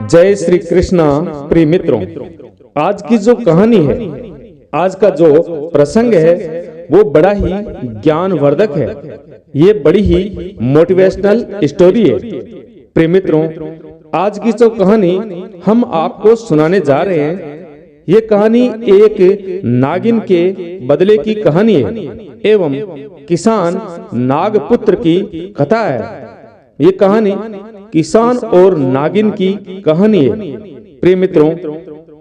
जय श्री कृष्णा। प्रिय मित्रों, आज की जो कहानी है, आज का जो प्रसंग है वो बड़ा ही ज्ञानवर्धक है। ये बड़ी ही मोटिवेशनल स्टोरी है। प्रिय मित्रों, आज की जो कहानी हम आपको सुनाने जा रहे हैं, ये कहानी एक नागिन के बदले की कहानी है एवं किसान नागपुत्र की कथा है। ये कहानी किसान और नागिन की कहानी है। प्रिय मित्रों,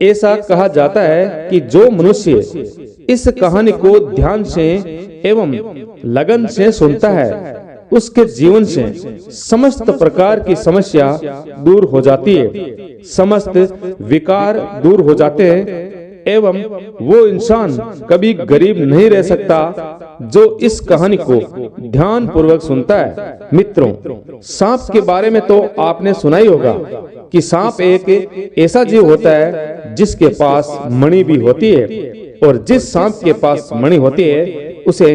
ऐसा कहा जाता है कि जो मनुष्य इस कहानी को ध्यान से एवं लगन से सुनता है, उसके जीवन से समस्त प्रकार की समस्या दूर हो जाती है, समस्त विकार दूर हो जाते हैं एवं वो इंसान कभी गरीब नहीं रह सकता जो इस कहानी को ध्यान पूर्वक सुनता है। मित्रों, सांप के बारे में तो आपने सुना ही होगा कि सांप एक ऐसा जीव होता है जिसके पास मणि भी होती है, और जिस सांप के पास मणि होती है उसे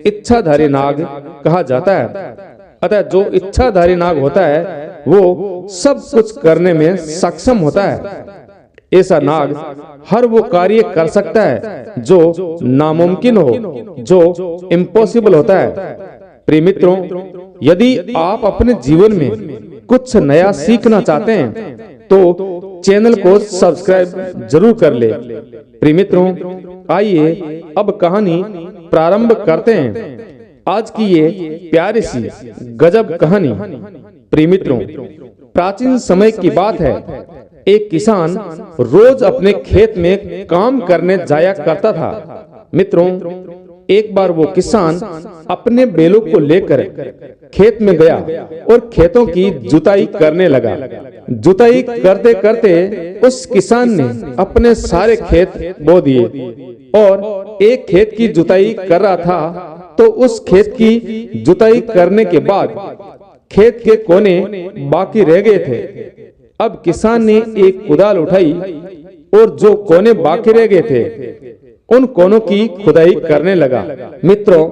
इच्छाधारी नाग कहा जाता है। अतः जो इच्छाधारी नाग होता है वो सब कुछ करने में सक्षम होता है। ऐसा नाग हर वो कार्य कर सकता है जो नामुमकिन हो, जो इम्पॉसिबल होता है। प्रिय मित्रों, यदि आप अपने जीवन में कुछ नया सीखना चाहते हैं तो चैनल को सब्सक्राइब जरूर कर ले। प्रिय मित्रों, आइए अब कहानी प्रारंभ करते हैं। आज की ये प्यारी सी गजब कहानी। प्रिय मित्रों, प्राचीन समय की बात है। एक किसान रोज अपने खेत में काम करने जाया करता था। मित्रों, एक बार वो किसान अपने बैलों को लेकर खेत में गया और खेतों की जुताई करने लगा। जुताई करते करते उस किसान ने अपने सारे खेत बो दिए और एक खेत की जुताई कर रहा था। तो उस खेत की जुताई करने के बाद खेत के कोने बाकी रह गए थे। अब किसान ने एक कुदाल उठाई और जो कोने बाकी रह गए थे उन कोनों की खुदाई करने लगा। मित्रों,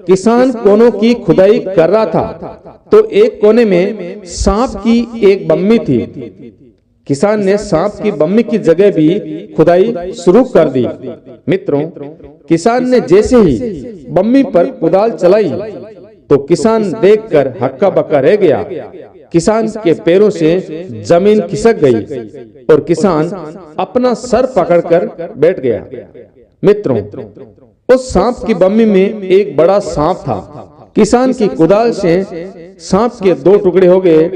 किसान कोनों की खुदाई कर रहा था तो एक कोने में सांप की एक बम्मी थी। किसान ने सांप की बम्मी की जगह भी खुदाई शुरू कर दी। मित्रों, किसान ने जैसे ही बम्मी पर कुदाल चलाई तो किसान देखकर हक्का बक्का रह गया। किसान के पैरों से जमीन खिसक गई और किसान अपना सर पकड़कर बैठ गया। मित्रों, उस सांप की बम्मी में एक बड़ा सांप था। किसान की कुदाल से सांप के दो टुकड़े हो गए।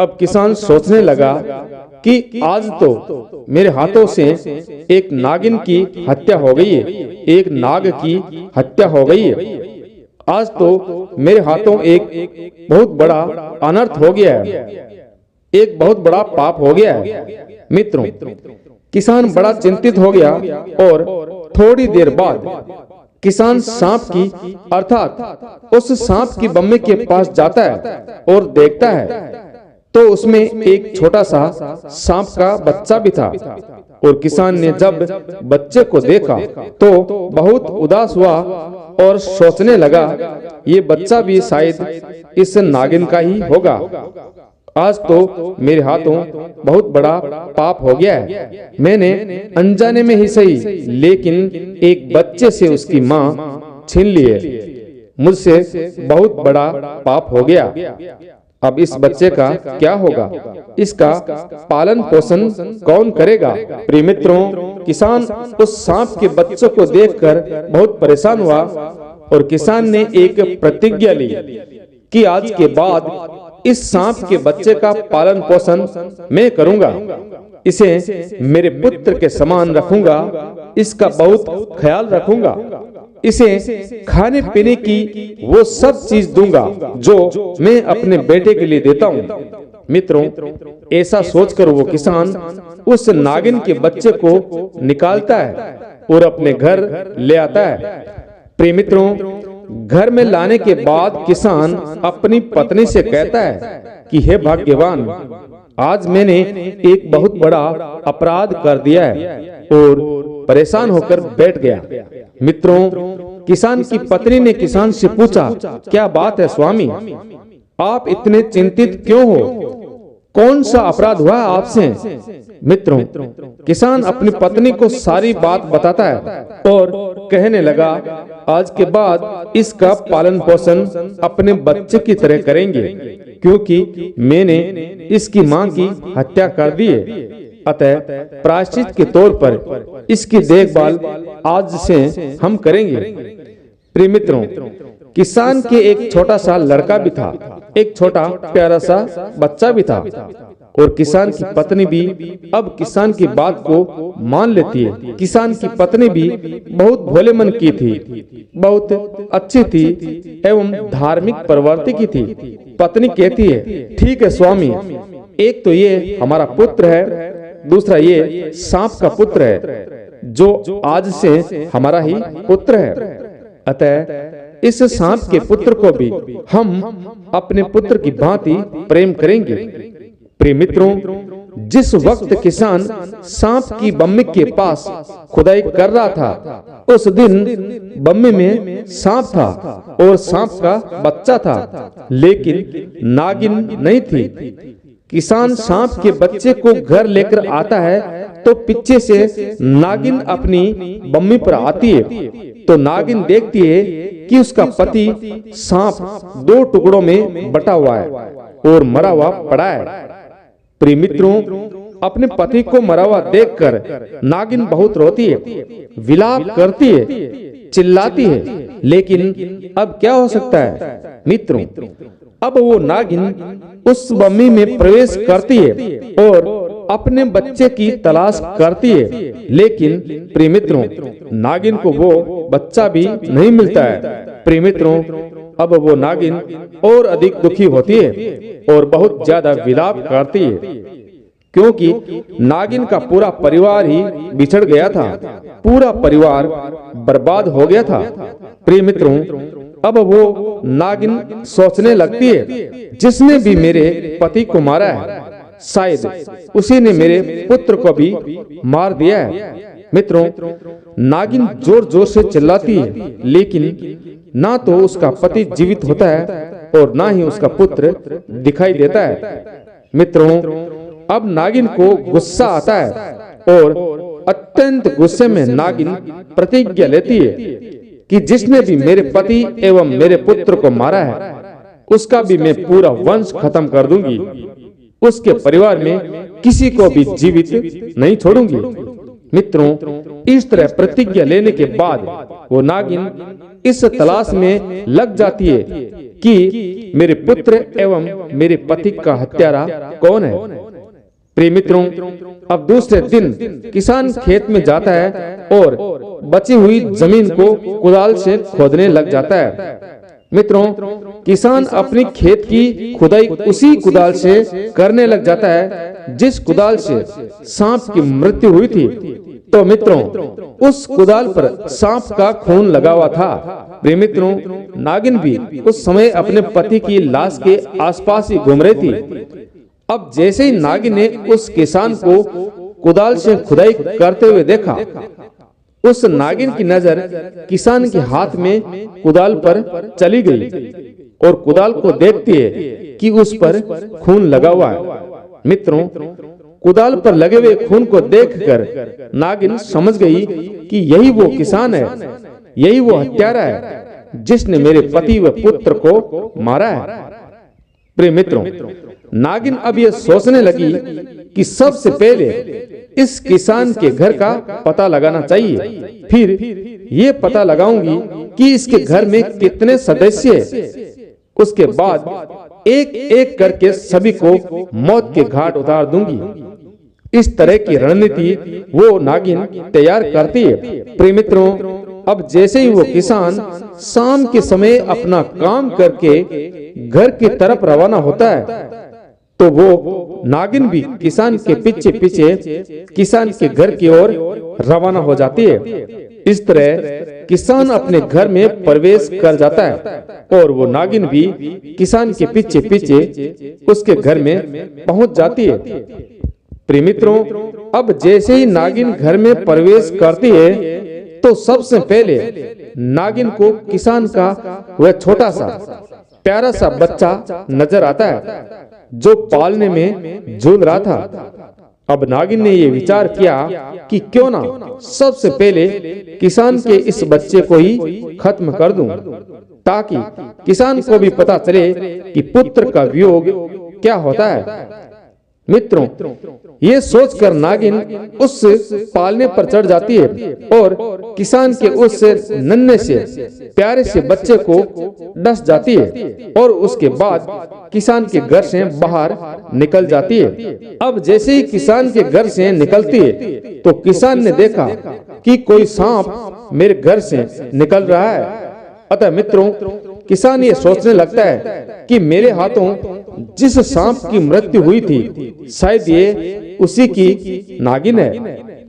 अब किसान सोचने लगा कि आज तो मेरे हाथों से एक नागिन की हत्या हो गई है, एक नाग की हत्या हो गई है। आज तो मेरे हाथों एक बहुत बड़ा अनर्थ हो गया है, एक बहुत बड़ा पाप हो गया है। मित्रों, किसान बड़ा चिंतित हो गया और थोड़ी देर बाद किसान सांप की अर्थात उस सांप की बम्मी के पास जाता है और देखता है तो उसमें एक छोटा सा सांप का बच्चा भी था। और किसान ने जब बच्चे को देखा तो बहुत उदास हुआ और सोचने लगा ये बच्चा भी शायद इस नागिन का ही होगा। आज तो मेरे हाथों बहुत बड़ा पाप हो गया है। मैंने अनजाने में ही सही लेकिन एक बच्चे से उसकी माँ छीन ली है। मुझसे बहुत बड़ा पाप हो गया। अब इस बच्चे का क्या होगा? इसका पालन पोषण कौन करेगा? प्रिय मित्रों, किसान उस सांप के बच्चों को देखकर बहुत परेशान हुआ और किसान ने एक प्रतिज्ञा ली कि आज के बाद इस सांप के बच्चे का पालन पोषण मैं करूंगा, इसे मेरे पुत्र के समान रखूंगा, इसका बहुत ख्याल रखूंगा, इसे खाने पीने की वो सब चीज दूंगा जो मैं अपने बेटे के लिए देता हूँ। मित्रों, ऐसा सोचकर वो किसान उस नागिन के बच्चे को निकालता है और अपने घर ले आता है। प्रिय मित्रों, घर में लाने के बाद किसान अपनी पत्नी से कहता है कि हे भाग्यवान, आज मैंने एक बहुत बड़ा अपराध कर दिया है, और परेशान होकर बैठ गया। मित्रों, किसान की पत्नी ने किसान से पूछा, क्या बात है स्वामी, आप इतने चिंतित क्यों हो? कौन सा अपराध हुआ आपसे? मित्रों, किसान अपनी पत्नी को सारी बात बताता है और कहने लगा, आज के बाद इसका पालन पोषण अपने बच्चे की तरह करेंगे, क्योंकि मैंने इसकी मां की हत्या कर दी है। अतः प्रायश्चित के तौर पर इसकी देखभाल आज से हम करेंगे। प्रिय मित्रों, किसान के एक छोटा सा लड़का भी था, एक छोटा प्यारा सा बच्चा भी था, और किसान की पत्नी भी अब किसान की बात को मान लेती है। किसान की पत्नी भी बहुत भोले मन की थी, बहुत अच्छी थी एवं धार्मिक प्रवृत्ति की थी। पत्नी कहती है, ठीक है स्वामी, एक तो ये हमारा पुत्र है, दूसरा ये सांप का पुत्र है, जो आज से हमारा ही पुत्र है। अतः इस सांप के पुत्र को भी हम अपने पुत्र की भांति प्रेम करेंगे। प्रिय मित्रों, जिस वक्त किसान सांप की बम्मी के पास खुदाई कर रहा था, उस दिन बम्मी में सांप था और सांप का बच्चा था, लेकिन नागिन नहीं थी। किसान सांप के बच्चे को घर लेकर आता है तो पीछे से नागिन अपनी बम्मी पर आती है, तो नागिन देखती है कि उसका पति सांप 2 टुकड़ों में बटा हुआ है और मरा हुआ पड़ा है। प्रिय मित्रों, अपने पति को मरा हुआ देखकर नागिन बहुत रोती है, विलाप करती है, चिल्लाती है, लेकिन अब क्या हो सकता है? मित्रों, अब वो नागिन उस बम्मी में प्रवेश करती है और अपने बच्चे की तलाश करती है, लेकिन प्रिय मित्रों, नागिन को वो बच्चा भी नहीं मिलता है। प्रिय मित्रों, अब वो नागिन और अधिक दुखी होती है और बहुत ज्यादा विलाप करती है, क्योंकि नागिन का पूरा परिवार ही बिछड़ गया था, पूरा परिवार बर्बाद हो गया था। प्रिय मित्रों, अब वो नागिन सोचने लगती है, जिसने भी मेरे पति को मारा है, शायद उसी ने मेरे पुत्र को भी मार दिया है। मित्रों, नागिन जोर जोर से चिल्लाती है, लेकिन ना तो उसका पति जीवित होता है और ना ही उसका पुत्र दिखाई देता है। मित्रों, अब नागिन को गुस्सा आता है और अत्यंत गुस्से में नागिन प्रतिज्ञा लेती है कि जिसने भी मेरे पति एवं मेरे पुत्र को मारा है, उसका भी मैं पूरा वंश खत्म कर दूंगी, उसके परिवार में किसी को भी जीवित नहीं छोड़ूंगी। मित्रों, इस तरह प्रतिज्ञा लेने के बाद वो नागिन इस तलाश में लग जाती है कि मेरे पुत्र एवं मेरे पति का हत्यारा कौन है। प्रिय मित्रों, अब दूसरे दिन किसान खेत में जाता है और बची हुई जमीन को कुदाल से खोदने लग जाता है। मित्रों, किसान अपनी खेत की खुदाई उसी कुदाल से करने लग जाता है जिस कुदाल से सांप की मृत्यु हुई थी। तो मित्रों, उस कुदाल पर सांप का खून लगा हुआ था। प्रिय मित्रों, नागिन भी उस समय अपने पति की लाश के आसपास ही घूम रही थी। अब जैसे ही नागिन ने उस किसान को कुदाल से खुदाई करते हुए देखा, उस नागिन की नजर किसान के हाथ में कुदाल पर चली गई और कुदाल को देखती है कि उस पर खून लगा हुआ है। मित्रों, कुदाल पर लगे हुए खून को देखकर नागिन समझ गई कि यही वो किसान है, यही वो हत्यारा है जिसने मेरे पति व पुत्र को मारा है। प्रिय मित्रों, नागिन अब यह सोचने लगी कि सबसे पहले इस किसान के घर का पता लगाना चाहिए, फिर ये पता लगाऊंगी कि इसके घर में कितने सदस्य हैं। उसके बाद एक एक करके सभी को मौत के घाट उतार दूंगी। इस तरह की रणनीति वो नागिन तैयार करती है। प्रिय मित्रों, अब जैसे ही वो किसान शाम के समय अपना काम करके घर की तरफ रवाना होता है, तो वो नागिन भी किसान के पीछे पीछे किसान के घर की ओर रवाना हो जाती है। इस तरह किसान अपने घर में प्रवेश कर जाता है और वो नागिन भी किसान के पीछे पीछे उसके घर में पहुंच जाती है। प्रिय मित्रों, अब जैसे ही नागिन घर में प्रवेश करती है, तो सबसे पहले नागिन को किसान का वह छोटा सा प्यारा सा बच्चा नजर आता है। जो पालने में झूल रहा था। अब नागिन ने ये विचार किया कि क्यों ना सबसे पहले किसान के इस बच्चे को ही खत्म कर दूं, ताकि किसान को भी पता चले कि पुत्र का वियोग क्या होता है। मित्रों, ये सोचकर नागिन उस पालने पर चढ़ जाती है और किसान के उस नन्हे से प्यारे से बच्चे को डस जाती है और उसके बाद किसान के घर से बाहर निकल जाती है। अब जैसे ही किसान के घर से निकलती है तो किसान ने देखा कि कोई सांप मेरे घर से निकल रहा है। अतः मित्रों, किसान ये सोचने लगता है कि मेरे हाथों जिस सांप की मृत्यु हुई थी, शायद ये उसी की नागिन है,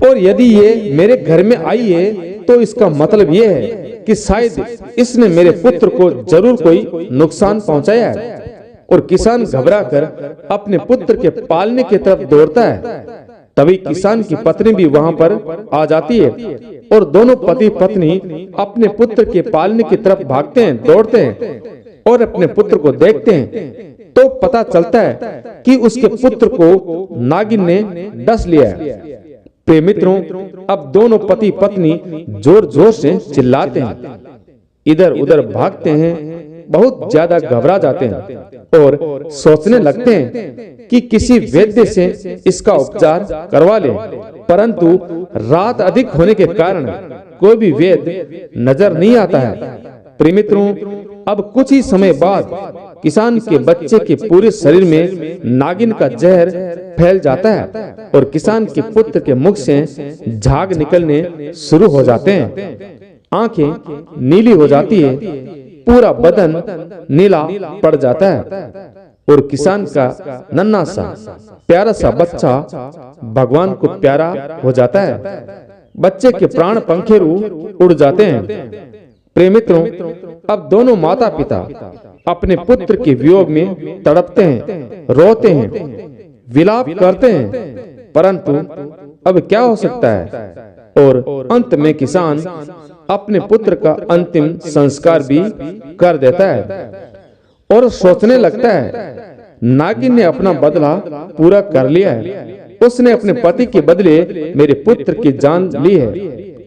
और यदि ये मेरे घर में आई है तो इसका मतलब ये है कि शायद इसने मेरे पुत्र को जरूर कोई नुकसान पहुंचाया है। और किसान घबराकर अपने पुत्र के पालने की तरफ दौड़ता है। तभी किसान की पत्नी भी वहां पर आ जाती है और दोनों पति पत्नी अपने पुत्र के पालने की तरफ भागते हैं, दौड़ते हैं और अपने पुत्र को देखते हैं तो पता चलता है कि उसके पुत्र को नागिन ने डस लिया है। प्रिय मित्रों, अब दोनों पति पत्नी जोर जोर से चिल्लाते हैं, इधर उधर भागते हैं, बहुत ज्यादा घबरा जाते हैं और सोचने लगते हैं कि किसी वैद्य से इसका उपचार करवा लें, परंतु रात अधिक होने के कारण कोई भी वैद्य नजर नहीं आता है। प्रिय मित्रों, अब कुछ ही समय बाद किसान के बच्चे के पूरे शरीर में नागिन का जहर फैल जाता है और किसान के पुत्र के मुख से झाग निकलने शुरू हो जाते हैं। आंखें नीली हो जाती है, पूरा बदन नीला पड़ जाता है और किसान का नन्हा सा प्यारा सा बच्चा भगवान को प्यारा हो जाता है। बच्चे के प्राण पंखेरु उड़ जाते हैं। प्रिय मित्रों, अब दोनों माता पिता अपने पुत्र के वियोग में तड़पते हैं, रोते हैं, विलाप करते हैं, परंतु अब क्या हो सकता है। और अंत में किसान अपने पुत्र का अंतिम संस्कार भी कर देता है और सोचने लगता है नागिन ने अपना बदला पूरा कर लिया है। उसने अपने पति के बदले मेरे पुत्र की जान ली है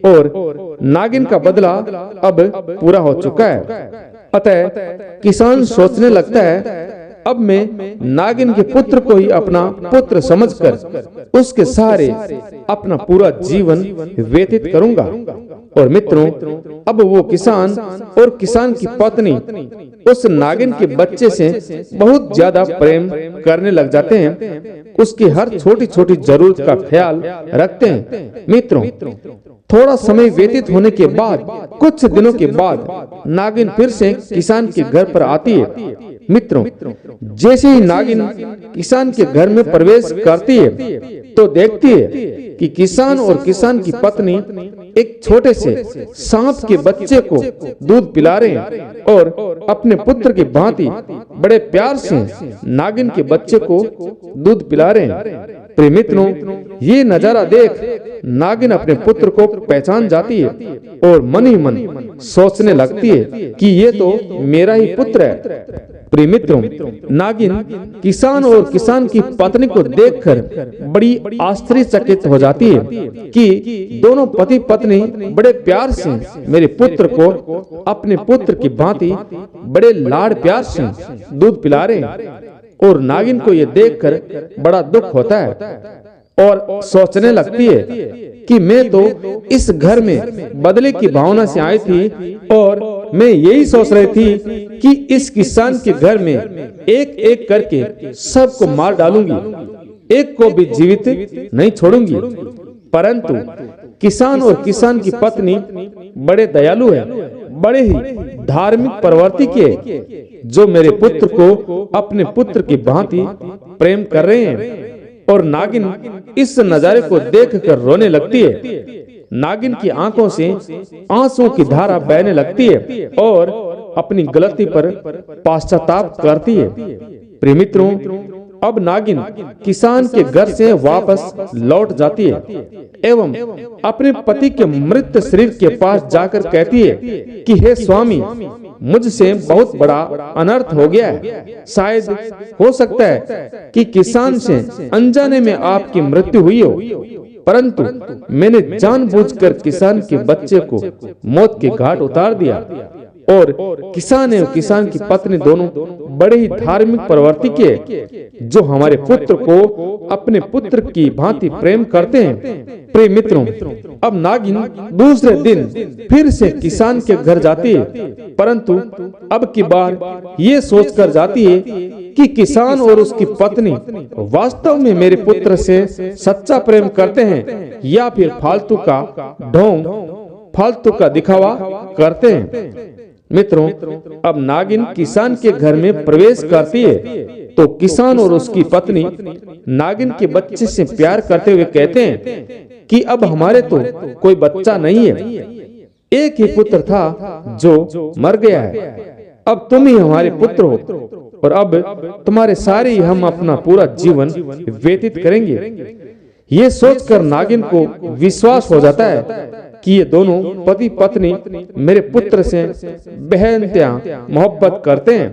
और नागिन का बदला अब पूरा हो चुका है। अतः किसान सोचने लगता है अब मैं नागिन के पुत्र को ही अपना पुत्र समझकर उसके सहारे अपना पूरा जीवन व्यतीत करूंगा। और मित्रों, अब वो किसान और किसान की पत्नी उस नागिन के बच्चे से बहुत ज्यादा प्रेम करने लग जाते हैं, उसकी हर छोटी छोटी जरूरत का ख्याल रखते हैं। मित्रों, थोड़ा समय व्यतीत होने के बाद कुछ दिनों के बाद नागिन फिर से किसान के घर पर आती है। मित्रों, जैसे ही नागिन किसान के घर में प्रवेश करती है तो देखती है कि किसान और किसान की पत्नी एक छोटे से सांप के बच्चे को दूध पिला रहे हैं और अपने पुत्र की भांति बड़े प्यार से नागिन के बच्चे को दूध पिला रहे हैं। प्रिय मित्रों, ये नजारा देख नागिन अपने पुत्र को पहचान जाती है और मन ही मन सोचने लगती है कि ये तो मेरा ही पुत्र है। प्रिय मित्रों, नागिन किसान और किसान की पत्नी को देखकर बड़ी आश्चर्यचकित हो जाती है कि दोनों पति पत्नी बड़े प्यार से मेरे पुत्र को अपने पुत्र की भांति बड़े लाड़ प्यार से दूध पिला रहे हैं। और नागिन को यह देखकर बड़ा दुख होता है और सोचने लगती है कि मैं तो इस घर में बदले की भावना से आई थी और मैं यही सोच रही थी कि इस किसान के घर में एक एक करके सबको मार डालूंगी, एक को भी जीवित नहीं छोड़ूंगी। परंतु किसान और किसान की पत्नी बड़े दयालु हैं, बड़े ही धार्मिक प्रवृत्ति के, जो मेरे पुत्र को अपने पुत्र की भांति प्रेम कर रहे हैं। और नागिन इस नजारे को देखकर रोने लगती है। नागिन की आंखों से आंसुओं की धारा बहने लगती है और अपनी गलती पर पश्चाताप करती है। प्रिय मित्रों, अब नागिन किसान के घर से वापस लौट जाती है एवं अपने पति के मृत शरीर के पास जाकर कहती है कि हे स्वामी, मुझसे बहुत बड़ा अनर्थ हो गया है। शायद हो सकता है कि किसान से अनजाने में आपकी मृत्यु हुई हो, परंतु मैंने जानबूझकर किसान के बच्चे को मौत के घाट उतार दिया। और किसान एवं किसान की पत्नी दोनों बड़े ही धार्मिक प्रवृत्ति के, जो हमारे पुत्र को अपने पुत्र की भांति प्रेम करते हैं। प्रिय मित्रों, अब नागिन दूसरे दिन फिर से किसान के घर जाती है, परंतु अब की बार ये सोचकर जाती है कि किसान और उसकी पत्नी वास्तव में मेरे पुत्र से सच्चा प्रेम करते हैं या फिर फालतू का ढोंग, फालतू का दिखावा करते हैं। मित्रों, अब नागिन किसान के घर में प्रवेश करती है तो किसान और उसकी पत्नी नागिन के बच्चे से प्यार करते हुए कहते हैं कि अब हमारे तो कोई बच्चा नहीं है, एक ही पुत्र था जो मर गया है, अब तुम ही हमारे पुत्र हो और अब तुम्हारे सारे ही हम अपना पूरा जीवन व्यतीत करेंगे। ये सोचकर नागिन को विश्वास हो जाता है कि ये दोनों पति पत्नी मेरे पुत्र से बेहद मोहब्बत करते हैं।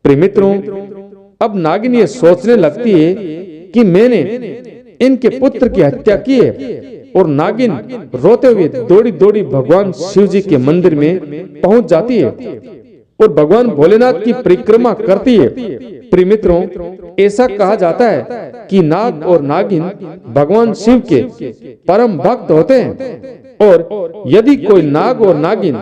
प्रिय मित्रों, अब नागिन ये सोचने लगती है कि मैंने इनके पुत्र की हत्या की है और नागिन रोते हुए दौड़ी दौड़ी भगवान शिव जी के मंदिर में पहुंच जाती है और भगवान भोलेनाथ की परिक्रमा करती है। प्रिय मित्रों, ऐसा कहा जाता है कि नाग और नागिन भगवान शिव के परम भक्त होते हैं और यदि कोई नाग और नागिन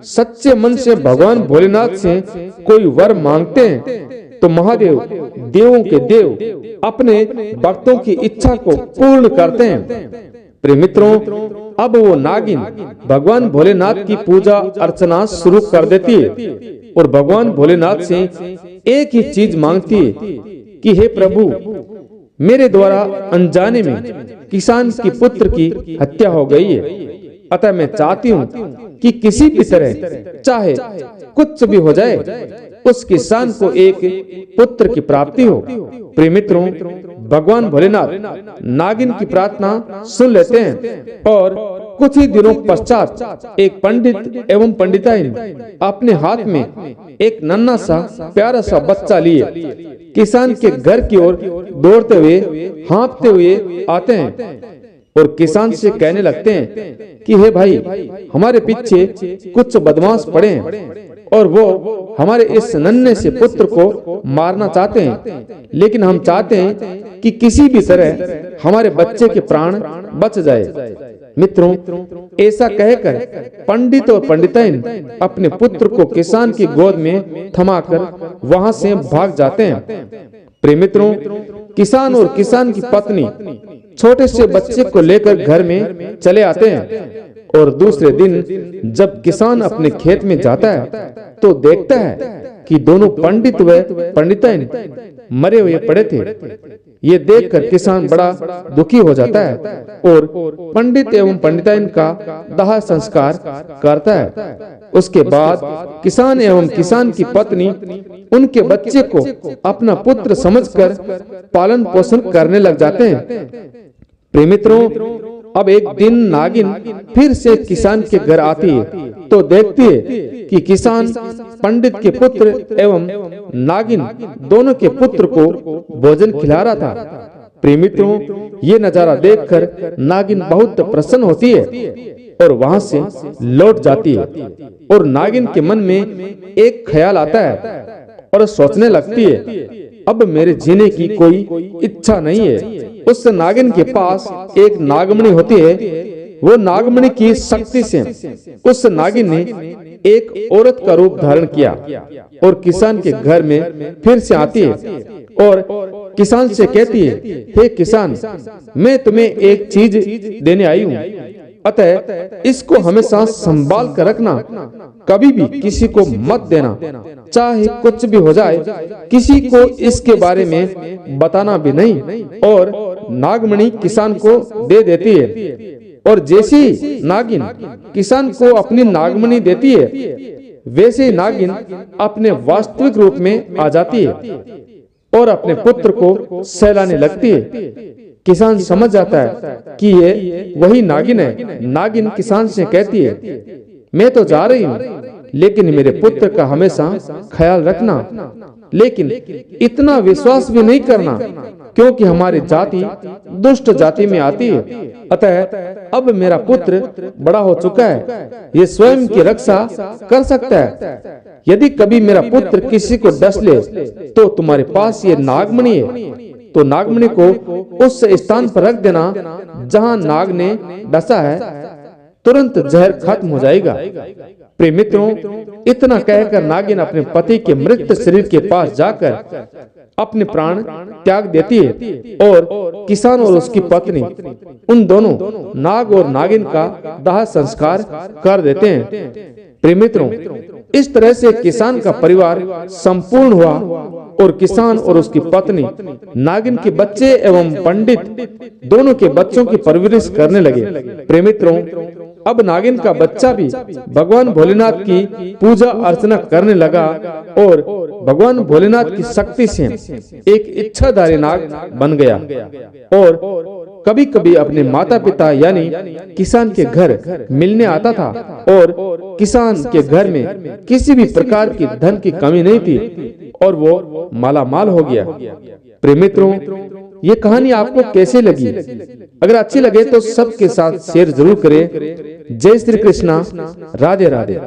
सच्चे मन से भगवान भोलेनाथ से कोई वर मांगते हैं तो महादेव देवों के देव अपने भक्तों की इच्छा को पूर्ण करते हैं। प्रिय मित्रों, अब वो नागिन भगवान भोलेनाथ की पूजा अर्चना शुरू कर देती है और भगवान भोलेनाथ से एक ही चीज मांगती है कि हे प्रभु, मेरे द्वारा अनजाने में किसान की पुत्र की हत्या हो गई है, अतः मैं चाहती हूँ कि किसी भी तरह, चाहे कुछ भी हो जाए, उस किसान को एक पुत्र की प्राप्ति हो। प्रिय मित्रों, भगवान भोलेनाथ नागिन की प्रार्थना सुन लेते हैं और कुछ ही दिनों पश्चात एक पंडित एवं पंडिताइन अपने हाथ में एक नन्हा सा प्यारा सा बच्चा लिए किसान के घर की ओर दौड़ते हुए हाँफते हुए आते हैं और किसान से कहने लगते हैं कि हे भाई, हमारे पीछे कुछ बदमाश पड़े हैं और वो हमारे इस नन्हे से पुत्र को मारना चाहते हैं, लेकिन हम चाहते हैं कि किसी भी तरह हमारे बच्चे के प्राण बच जाए। मित्रों, ऐसा कहकर पंडित और पंडिताइन अपने पुत्र को किसान की गोद में थमाकर वहां से भाग जाते हैं। प्रिय मित्रों, किसान और किसान की पत्नी छोटे से बच्चे को लेकर घर में चले आते हैं और दूसरे दिन जब किसान अपने खेत में जाता है तो देखता है कि दोनों पंडित व पंडिताइन मरे हुए पड़े थे। ये देखकर किसान बड़ा दुखी हो जाता है और पंडित एवं पंडिताइन का दाह संस्कार करता है। उसके बाद किसान एवं किसान की पत्नी उनके बच्चे को अपना पुत्र समझकर पालन पोषण करने लग जाते हैं। प्रिय मित्रों, अब एक दिन नागिन फिर से किसान के घर आती है तो देखती है कि किसान पंडित के पुत्र एवं नागिन दोनों के पुत्र को भोजन खिला रहा था। प्रिय मित्रों, ये नजारा देखकर नागिन बहुत प्रसन्न होती है और वहां से लौट जाती है और नागिन के मन में एक ख्याल आता है और सोचने लगती है, अब मेरे जीने की कोई इच्छा नहीं है। उस नागिन के पास एक नागमणि होती है। वो नागमणि की शक्ति से उस नागिन ने एक औरत का रूप धारण किया और किसान के घर में फिर से आती है और किसान से कहती है, हे किसान, मैं तुम्हें एक चीज देने आई हूँ, अतः इसको हमेशा संभाल कर रखना, कभी भी किसी को मत देना, चाहे कुछ भी हो जाए, किसी को इसके बारे में बताना भी नहीं। और नागमणि किसान को दे देती है और जैसी नागिन किसान को अपनी नागमणि देती है, वैसे नागिन अपने वास्तविक रूप में आ जाती है और अपने पुत्र को सहलाने लगती है। किसान समझ जाता है कि ये वही नागिन है। नागिन किसान से कहती है, मैं तो जा रही हूँ, लेकिन मेरे पुत्र का हमेशा ख्याल रखना। लेकिन इतना विश्वास भी नहीं करना, क्योंकि हमारी जाति दुष्ट जाति में आती है। अतः अब मेरा पुत्र बड़ा हो चुका है, ये स्वयं की रक्षा कर सकता है। यदि कभी मेरा पुत्र किसी को डस ले तो तुम्हारे पास ये नागमणि है, तो नागमणि को उस स्थान पर रख देना जहां नाग ने डसा है, तुरंत जहर खत्म हो जाएगा। प्रिय मित्रों, इतना कहकर नागिन अपने पति के मृत शरीर के पास जाकर अपने प्राण त्याग देती है और किसान और उसकी पत्नी उन दोनों नाग और नागिन का दाह संस्कार कर देते हैं। प्रिय मित्रों, इस तरह से किसान का परिवार संपूर्ण हुआ और किसान और उसकी पत्नी नागिन के बच्चे एवं पंडित दोनों के बच्चों की परवरिश करने लगे। प्रिय मित्रों, अब नागिन का बच्चा भी भगवान भोलेनाथ की पूजा अर्चना करने लगा और भगवान भोलेनाथ की शक्ति से एक इच्छाधारी नाग बन गया और कभी कभी अपने माता पिता यानी किसान के घर मिलने आता था और किसान के घर में किसी भी प्रकार की धन की कमी नहीं थी और वो मालामाल हो गया। प्रिय मित्रों, ये कहानी आपको कैसे लगी? अगर अच्छी लगे तो सबके साथ शेयर जरूर करें। जय श्री कृष्णा, राधे राधे।